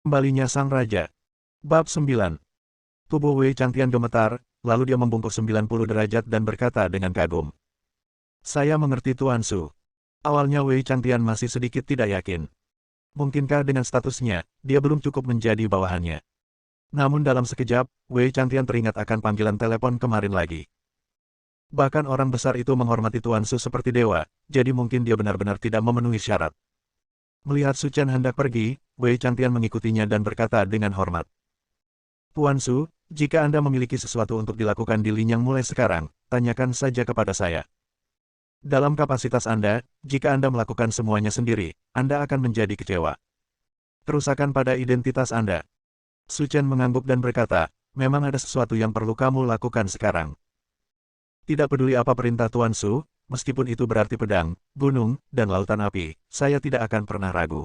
Kembalinya Sang Raja. Bab 9. Tubuh Wei Changtian gemetar, lalu dia membungkuk 90 derajat dan berkata dengan kagum. Saya mengerti Tuan Su. Awalnya Wei Changtian masih sedikit tidak yakin. Mungkinkah dengan statusnya, dia belum cukup menjadi bawahannya. Namun dalam sekejap, Wei Changtian teringat akan panggilan telepon kemarin lagi. Bahkan orang besar itu menghormati Tuan Su seperti dewa, jadi mungkin dia benar-benar tidak memenuhi syarat. Melihat Su Chen hendak pergi, Wei Changtian mengikutinya dan berkata dengan hormat. Tuan Su, jika Anda memiliki sesuatu untuk dilakukan di Linyang mulai sekarang, tanyakan saja kepada saya. Dalam kapasitas Anda, jika Anda melakukan semuanya sendiri, Anda akan menjadi kecewa. Kerusakan pada identitas Anda. Su Chen mengangguk dan berkata, memang ada sesuatu yang perlu kamu lakukan sekarang. Tidak peduli apa perintah Tuan Su, meskipun itu berarti pedang, gunung, dan lautan api, saya tidak akan pernah ragu.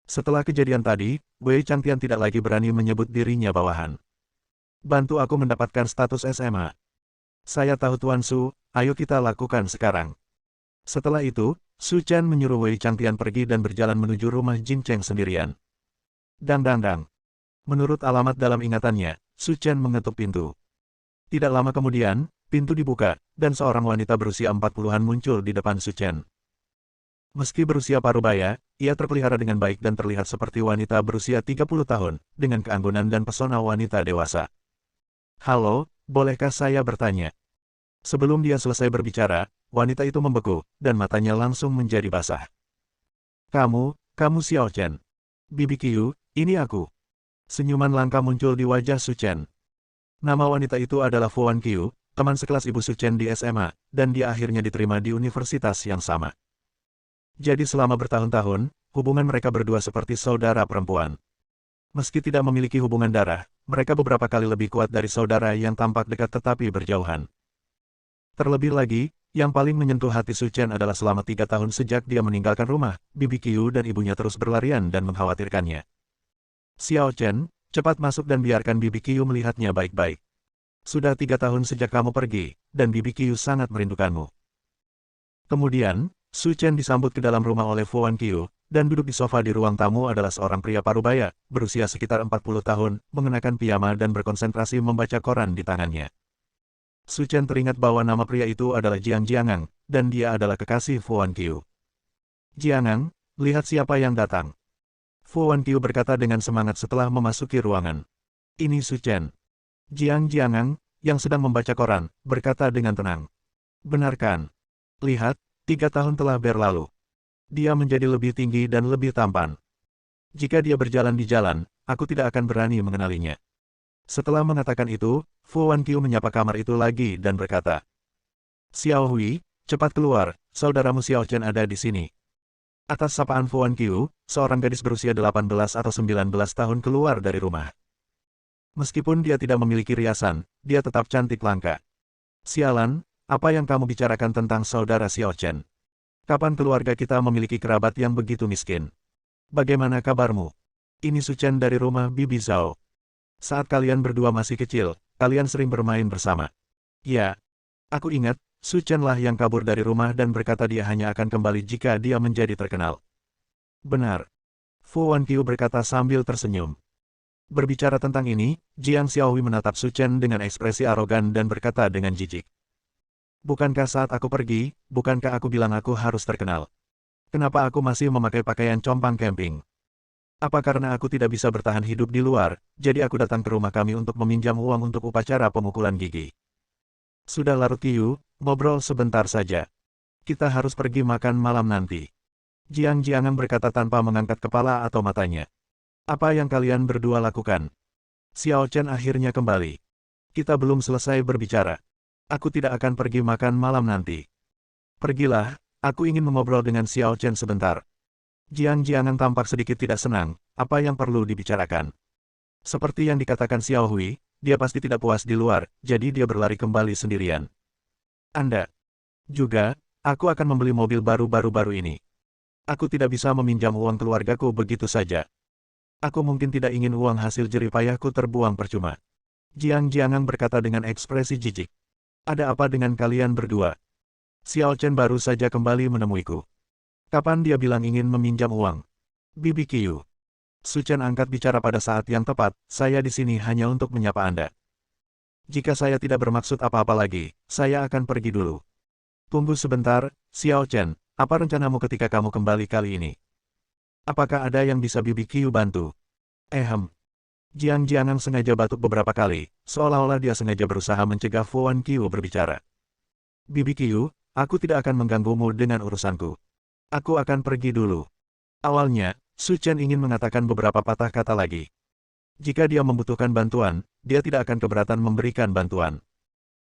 Setelah kejadian tadi, Wei Changtian tidak lagi berani menyebut dirinya bawahan. Bantu aku mendapatkan status SMA. Saya tahu Tuan Su, ayo kita lakukan sekarang. Setelah itu, Su Chen menyuruh Wei Changtian pergi dan berjalan menuju rumah Jin Cheng sendirian. Dang dang dang. Menurut alamat dalam ingatannya, Su Chen mengetuk pintu. Tidak lama kemudian, pintu dibuka, dan seorang wanita berusia 40-an muncul di depan Su Chen. Meski berusia parubaya, ia terpelihara dengan baik dan terlihat seperti wanita berusia 30 tahun, dengan keanggunan dan pesona wanita dewasa. Halo, bolehkah saya bertanya? Sebelum dia selesai berbicara, wanita itu membeku, dan matanya langsung menjadi basah. Kamu Xiao Chen. Bibi Qiu, ini aku. Senyuman langka muncul di wajah Su Chen. Nama wanita itu adalah Fuan Qiu, teman sekelas ibu Su Chen di SMA, dan dia akhirnya diterima di universitas yang sama. Jadi selama bertahun-tahun, hubungan mereka berdua seperti saudara perempuan. Meski tidak memiliki hubungan darah, mereka beberapa kali lebih kuat dari saudara yang tampak dekat tetapi berjauhan. Terlebih lagi, yang paling menyentuh hati Su Chen adalah selama 3 tahun sejak dia meninggalkan rumah, Bibi Qiu dan ibunya terus berlarian dan mengkhawatirkannya. Xiao Chen, cepat masuk dan biarkan Bibi Qiu melihatnya baik-baik. Sudah 3 tahun sejak kamu pergi, dan Bibi Qiu sangat merindukanmu. Kemudian, Su Chen disambut ke dalam rumah oleh Fuan Qiu, dan duduk di sofa di ruang tamu adalah seorang pria parubaya, berusia sekitar 40 tahun, mengenakan piyama dan berkonsentrasi membaca koran di tangannya. Su Chen teringat bahwa nama pria itu adalah Jiang Jiangang, dan dia adalah kekasih Fuan Qiu. Jiangang, lihat siapa yang datang. Fuan Qiu berkata dengan semangat setelah memasuki ruangan. Ini Su Chen. Jiang Jiangang, yang sedang membaca koran, berkata dengan tenang. Benarkan. Lihat, 3 tahun telah berlalu. Dia menjadi lebih tinggi dan lebih tampan. Jika dia berjalan di jalan, aku tidak akan berani mengenalinya. Setelah mengatakan itu, Fuan Qiu menyapa kamar itu lagi dan berkata, Xiao Hui, cepat keluar, saudaramu Xiao Chen ada di sini. Atas sapaan Fuan Qiu, seorang gadis berusia 18 atau 19 tahun keluar dari rumah. Meskipun dia tidak memiliki riasan, dia tetap cantik langka. Sialan, apa yang kamu bicarakan tentang saudara Xiao Chen? Kapan keluarga kita memiliki kerabat yang begitu miskin? Bagaimana kabarmu? Ini Su Chen dari rumah Bibi Zhao. Saat kalian berdua masih kecil, kalian sering bermain bersama. Ya, aku ingat, Su Chen lah yang kabur dari rumah dan berkata dia hanya akan kembali jika dia menjadi terkenal. Benar. Fuan Qiu berkata sambil tersenyum. Berbicara tentang ini, Jiang Xiaohui menatap Su Chen dengan ekspresi arogan dan berkata dengan jijik. Bukankah saat aku pergi, bukankah aku bilang aku harus terkenal? Kenapa aku masih memakai pakaian compang camping? Apa karena aku tidak bisa bertahan hidup di luar, jadi aku datang ke rumah kami untuk meminjam uang untuk upacara pemukulan gigi? Sudah larut Qiu, ngobrol sebentar saja. Kita harus pergi makan malam nanti. Jiang Jiangang berkata tanpa mengangkat kepala atau matanya. Apa yang kalian berdua lakukan? Xiao Chen akhirnya kembali. Kita belum selesai berbicara. Aku tidak akan pergi makan malam nanti. Pergilah, aku ingin mengobrol dengan Xiao Chen sebentar. Jiang Jiangang tampak sedikit tidak senang, apa yang perlu dibicarakan. Seperti yang dikatakan Xiao Hui, dia pasti tidak puas di luar, jadi dia berlari kembali sendirian. Anda. Juga, aku akan membeli mobil baru-baru ini. Aku tidak bisa meminjam uang keluargaku begitu saja. Aku mungkin tidak ingin uang hasil jerih payahku terbuang percuma. Jiang Jiangang berkata dengan ekspresi jijik. Ada apa dengan kalian berdua? Xiao Chen baru saja kembali menemuiku. Kapan dia bilang ingin meminjam uang? Bibi Qiu. Su Chen angkat bicara pada saat yang tepat, saya di sini hanya untuk menyapa Anda. Jika saya tidak bermaksud apa-apa lagi, saya akan pergi dulu. Tunggu sebentar, Xiao Chen, apa rencanamu ketika kamu kembali kali ini? Apakah ada yang bisa Bibi Qiu bantu? Jiang Jiangang sengaja batuk beberapa kali, seolah-olah dia sengaja berusaha mencegah Fu Wan Qiu berbicara. Bibi Qiu, aku tidak akan mengganggumu dengan urusanku. Aku akan pergi dulu. Awalnya, Su Chen ingin mengatakan beberapa patah kata lagi. Jika dia membutuhkan bantuan, dia tidak akan keberatan memberikan bantuan.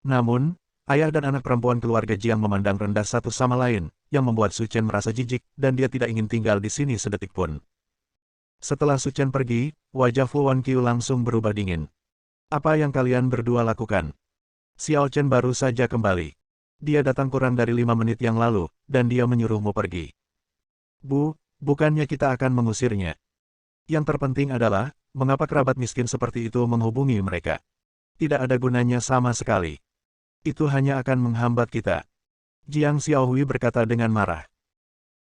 Namun, ayah dan anak perempuan keluarga Jiang memandang rendah satu sama lain, yang membuat Su Chen merasa jijik, dan dia tidak ingin tinggal di sini sedetik pun. Setelah Su Chen pergi, wajah Fu Wan Qiu langsung berubah dingin. Apa yang kalian berdua lakukan? Xiao Chen baru saja kembali. Dia datang kurang dari 5 menit yang lalu, dan dia menyuruhmu pergi. Bukannya kita akan mengusirnya. Yang terpenting adalah, mengapa kerabat miskin seperti itu menghubungi mereka? Tidak ada gunanya sama sekali. Itu hanya akan menghambat kita. Jiang Xiaohui berkata dengan marah.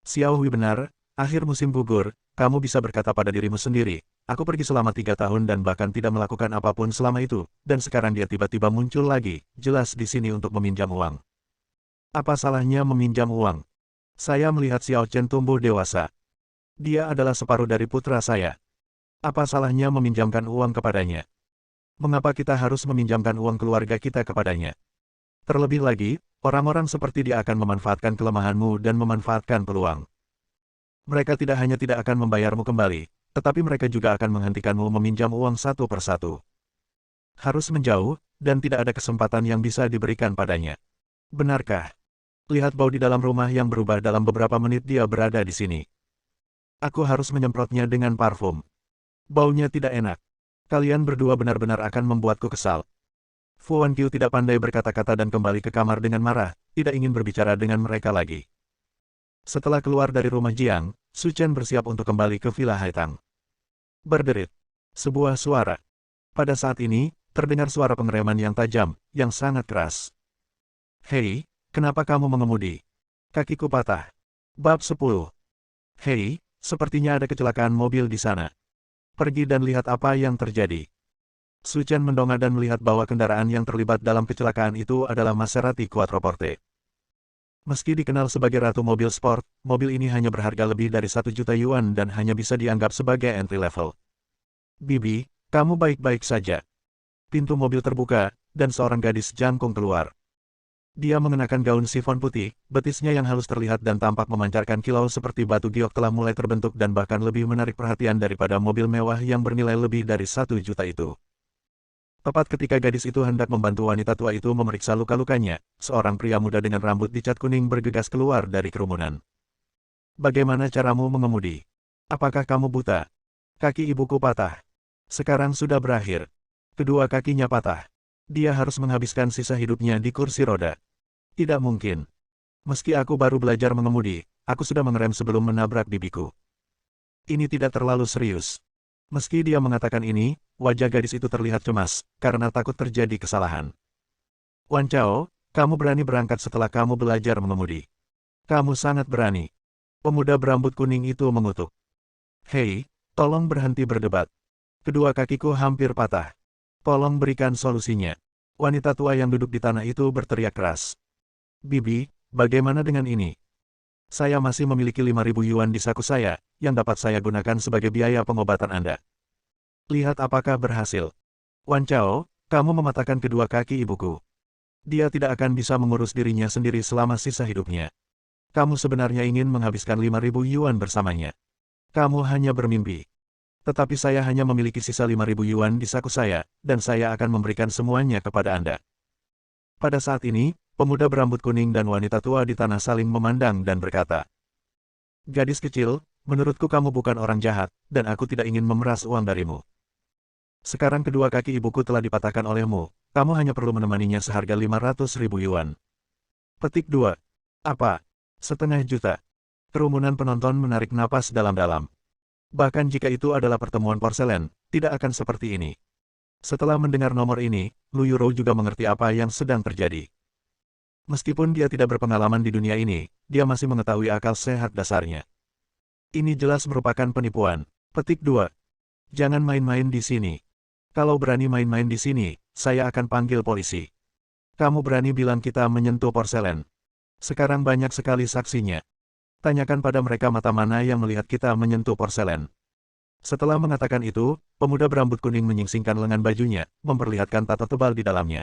Xiaohui benar, akhir musim gugur, kamu bisa berkata pada dirimu sendiri, aku pergi selama 3 tahun dan bahkan tidak melakukan apapun selama itu, dan sekarang dia tiba-tiba muncul lagi, jelas di sini untuk meminjam uang. Apa salahnya meminjam uang? Saya melihat Xiao Chen tumbuh dewasa. Dia adalah separuh dari putra saya. Apa salahnya meminjamkan uang kepadanya? Mengapa kita harus meminjamkan uang keluarga kita kepadanya? Terlebih lagi, orang-orang seperti dia akan memanfaatkan kelemahanmu dan memanfaatkan peluang. Mereka tidak hanya tidak akan membayarmu kembali, tetapi mereka juga akan menghentikanmu meminjam uang satu persatu. Harus menjauh, dan tidak ada kesempatan yang bisa diberikan padanya. Benarkah? Lihat bau di dalam rumah yang berubah dalam beberapa menit dia berada di sini. Aku harus menyemprotnya dengan parfum. Baunya tidak enak. Kalian berdua benar-benar akan membuatku kesal. Fu Wan Qiu tidak pandai berkata-kata dan kembali ke kamar dengan marah, tidak ingin berbicara dengan mereka lagi. Setelah keluar dari rumah Jiang, Su Chen bersiap untuk kembali ke Villa Haitang. Berderit. Sebuah suara. Pada saat ini, terdengar suara pengereman yang tajam, yang sangat keras. Hei, kenapa kamu mengemudi? Kakiku patah. Bab 10. Hei, sepertinya ada kecelakaan mobil di sana. Pergi dan lihat apa yang terjadi. Su Chen mendongak dan melihat bahwa kendaraan yang terlibat dalam kecelakaan itu adalah Maserati Quattroporte. Meski dikenal sebagai ratu mobil sport, mobil ini hanya berharga lebih dari 1 juta yuan dan hanya bisa dianggap sebagai entry level. Bibi, kamu baik-baik saja. Pintu mobil terbuka, dan seorang gadis jangkung keluar. Dia mengenakan gaun sifon putih, betisnya yang halus terlihat dan tampak memancarkan kilau seperti batu giok telah mulai terbentuk dan bahkan lebih menarik perhatian daripada mobil mewah yang bernilai lebih dari 1 juta itu. Tepat ketika gadis itu hendak membantu wanita tua itu memeriksa luka-lukanya, seorang pria muda dengan rambut dicat kuning bergegas keluar dari kerumunan. Bagaimana caramu mengemudi? Apakah kamu buta? Kaki ibuku patah. Sekarang sudah berakhir. Kedua kakinya patah. Dia harus menghabiskan sisa hidupnya di kursi roda. Tidak mungkin. Meski aku baru belajar mengemudi, aku sudah mengerem sebelum menabrak bibiku. Ini tidak terlalu serius. Meski dia mengatakan ini, wajah gadis itu terlihat cemas, karena takut terjadi kesalahan. Wan Chao, kamu berani berangkat setelah kamu belajar mengemudi. Kamu sangat berani. Pemuda berambut kuning itu mengutuk. Hei, tolong berhenti berdebat. Kedua kakiku hampir patah. Tolong berikan solusinya. Wanita tua yang duduk di tanah itu berteriak keras. Bibi, bagaimana dengan ini? Saya masih memiliki 5.000 yuan di saku saya, yang dapat saya gunakan sebagai biaya pengobatan Anda. Lihat apakah berhasil. Wan Chao, kamu mematahkan kedua kaki ibuku. Dia tidak akan bisa mengurus dirinya sendiri selama sisa hidupnya. Kamu sebenarnya ingin menghabiskan 5.000 yuan bersamanya. Kamu hanya bermimpi. Tetapi saya hanya memiliki sisa 5.000 yuan di saku saya, dan saya akan memberikan semuanya kepada Anda. Pada saat ini, pemuda berambut kuning dan wanita tua di tanah saling memandang dan berkata, Gadis kecil, menurutku kamu bukan orang jahat, dan aku tidak ingin memeras uang darimu. Sekarang kedua kaki ibuku telah dipatahkan olehmu, kamu hanya perlu menemaninya seharga 500.000 yuan. Petik 2. Apa? 0,5 juta. Kerumunan penonton menarik napas dalam-dalam. Bahkan jika itu adalah pertemuan porselen, tidak akan seperti ini. Setelah mendengar nomor ini, Lu Yurou juga mengerti apa yang sedang terjadi. Meskipun dia tidak berpengalaman di dunia ini, dia masih mengetahui akal sehat dasarnya. Ini jelas merupakan penipuan. Petik 2. Jangan main-main di sini. Kalau berani main-main di sini, saya akan panggil polisi. Kamu berani bilang kita menyentuh porselen. Sekarang banyak sekali saksinya. Tanyakan pada mereka mata mana yang melihat kita menyentuh porselen. Setelah mengatakan itu, pemuda berambut kuning menyingsingkan lengan bajunya, memperlihatkan tato tebal di dalamnya.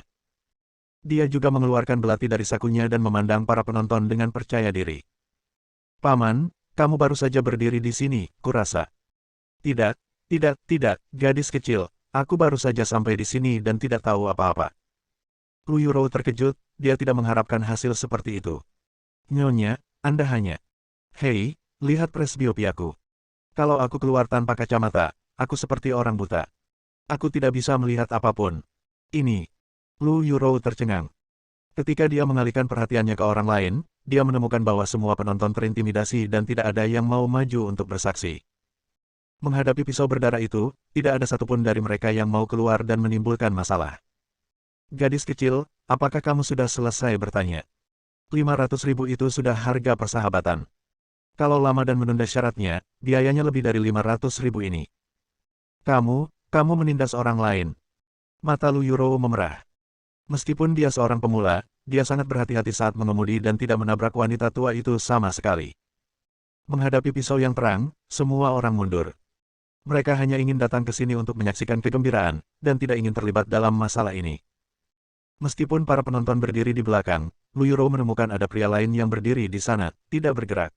Dia juga mengeluarkan belati dari sakunya dan memandang para penonton dengan percaya diri. Paman, kamu baru saja berdiri di sini, kurasa. Tidak, tidak, gadis kecil, aku baru saja sampai di sini dan tidak tahu apa-apa. Lu Yuro terkejut, dia tidak mengharapkan hasil seperti itu. Nyonya, Anda hanya... Hei, lihat presbiopiaku. Kalau aku keluar tanpa kacamata, aku seperti orang buta. Aku tidak bisa melihat apapun. Ini. Lu Yuro tercengang. Ketika dia mengalihkan perhatiannya ke orang lain, dia menemukan bahwa semua penonton terintimidasi dan tidak ada yang mau maju untuk bersaksi. Menghadapi pisau berdarah itu, tidak ada satupun dari mereka yang mau keluar dan menimbulkan masalah. Gadis kecil, apakah kamu sudah selesai bertanya? 500.000 itu sudah harga persahabatan. Kalau lama dan menunda syaratnya, biayanya lebih dari 500.000 ini. Kamu menindas orang lain. Mata Lu Yuro memerah. Meskipun dia seorang pemula, dia sangat berhati-hati saat mengemudi dan tidak menabrak wanita tua itu sama sekali. Menghadapi pisau yang terang, semua orang mundur. Mereka hanya ingin datang ke sini untuk menyaksikan kegembiraan, dan tidak ingin terlibat dalam masalah ini. Meskipun para penonton berdiri di belakang, Lu Yuro menemukan ada pria lain yang berdiri di sana, tidak bergerak.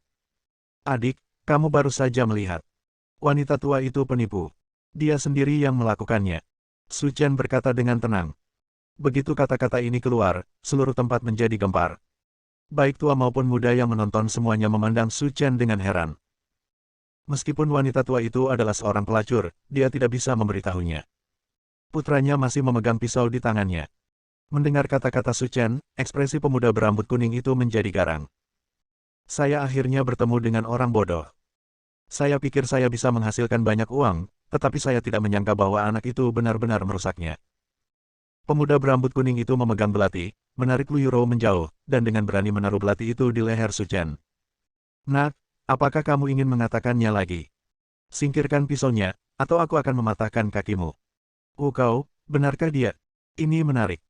Adik, kamu baru saja melihat. Wanita tua itu penipu. Dia sendiri yang melakukannya. Su Chen berkata dengan tenang. Begitu kata-kata ini keluar, seluruh tempat menjadi gempar. Baik tua maupun muda yang menonton semuanya memandang Su Chen dengan heran. Meskipun wanita tua itu adalah seorang pelacur, dia tidak bisa memberitahunya. Putranya masih memegang pisau di tangannya. Mendengar kata-kata Su Chen, ekspresi pemuda berambut kuning itu menjadi garang. Saya akhirnya bertemu dengan orang bodoh. Saya pikir saya bisa menghasilkan banyak uang, tetapi saya tidak menyangka bahwa anak itu benar-benar merusaknya. Pemuda berambut kuning itu memegang belati, menarik Lu Yuro menjauh, dan dengan berani menaruh belati itu di leher Su Chen. Nak, apakah kamu ingin mengatakannya lagi? Singkirkan pisaunya, atau aku akan mematahkan kakimu. Kau, benarkah dia? Ini menarik.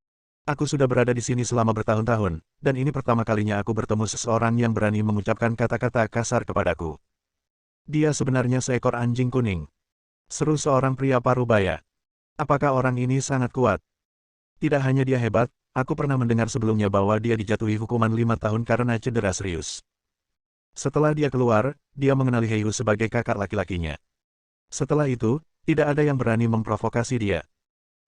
Aku sudah berada di sini selama bertahun-tahun, dan ini pertama kalinya aku bertemu seseorang yang berani mengucapkan kata-kata kasar kepadaku. Dia sebenarnya seekor anjing kuning. Seru seorang pria parubaya. Apakah orang ini sangat kuat? Tidak hanya dia hebat, aku pernah mendengar sebelumnya bahwa dia dijatuhi hukuman 5 tahun karena cedera serius. Setelah dia keluar, dia mengenali Heiyu sebagai kakak laki-lakinya. Setelah itu, tidak ada yang berani memprovokasi dia.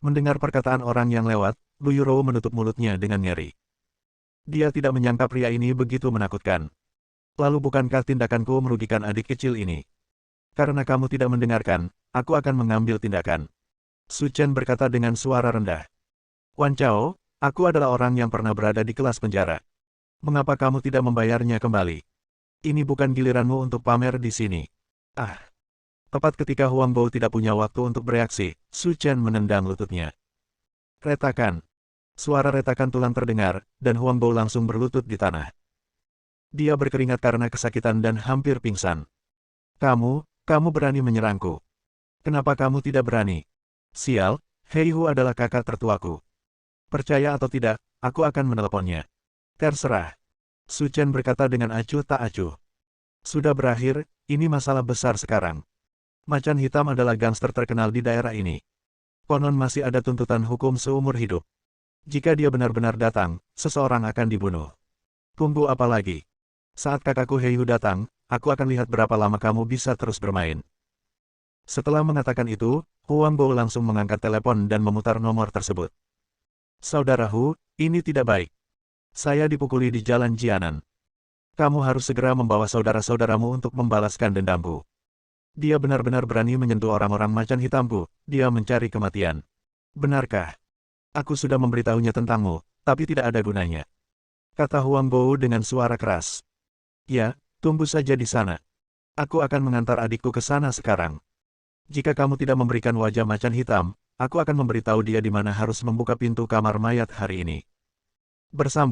Mendengar perkataan orang yang lewat, Lu Yuro menutup mulutnya dengan ngeri. Dia tidak menyangka pria ini begitu menakutkan. Lalu bukankah tindakanku merugikan adik kecil ini? Karena kamu tidak mendengarkan, aku akan mengambil tindakan. Su Chen berkata dengan suara rendah. Wan Chao, aku adalah orang yang pernah berada di kelas penjara. Mengapa kamu tidak membayarnya kembali? Ini bukan giliranmu untuk pamer di sini. Ah. Tepat ketika Huang Bo tidak punya waktu untuk bereaksi, Su Chen menendang lututnya. Retakan. Suara retakan tulang terdengar, dan Huang Bo langsung berlutut di tanah. Dia berkeringat karena kesakitan dan hampir pingsan. Kamu berani menyerangku. Kenapa kamu tidak berani? Sial, Heiyu adalah kakak tertuaku. Percaya atau tidak, aku akan meneleponnya. Terserah. Su Chen berkata dengan acuh tak acuh. Sudah berakhir, ini masalah besar sekarang. Macan Hitam adalah gangster terkenal di daerah ini. Konon masih ada tuntutan hukum seumur hidup. Jika dia benar-benar datang, seseorang akan dibunuh. Tunggu apa lagi? Saat kakakku Heiyu datang, aku akan lihat berapa lama kamu bisa terus bermain. Setelah mengatakan itu, Huang Bo langsung mengangkat telepon dan memutar nomor tersebut. Saudaraku, ini tidak baik. Saya dipukuli di jalan Jianan. Kamu harus segera membawa saudara-saudaramu untuk membalaskan dendamku. Dia benar-benar berani menyentuh orang-orang macan hitamku, dia mencari kematian. Benarkah? Aku sudah memberitahunya tentangmu, tapi tidak ada gunanya. Kata Huang Bo dengan suara keras. Ya, tunggu saja di sana. Aku akan mengantar adikku ke sana sekarang. Jika kamu tidak memberikan wajah macan hitam, aku akan memberitahu dia di mana harus membuka pintu kamar mayat hari ini. Bersambung.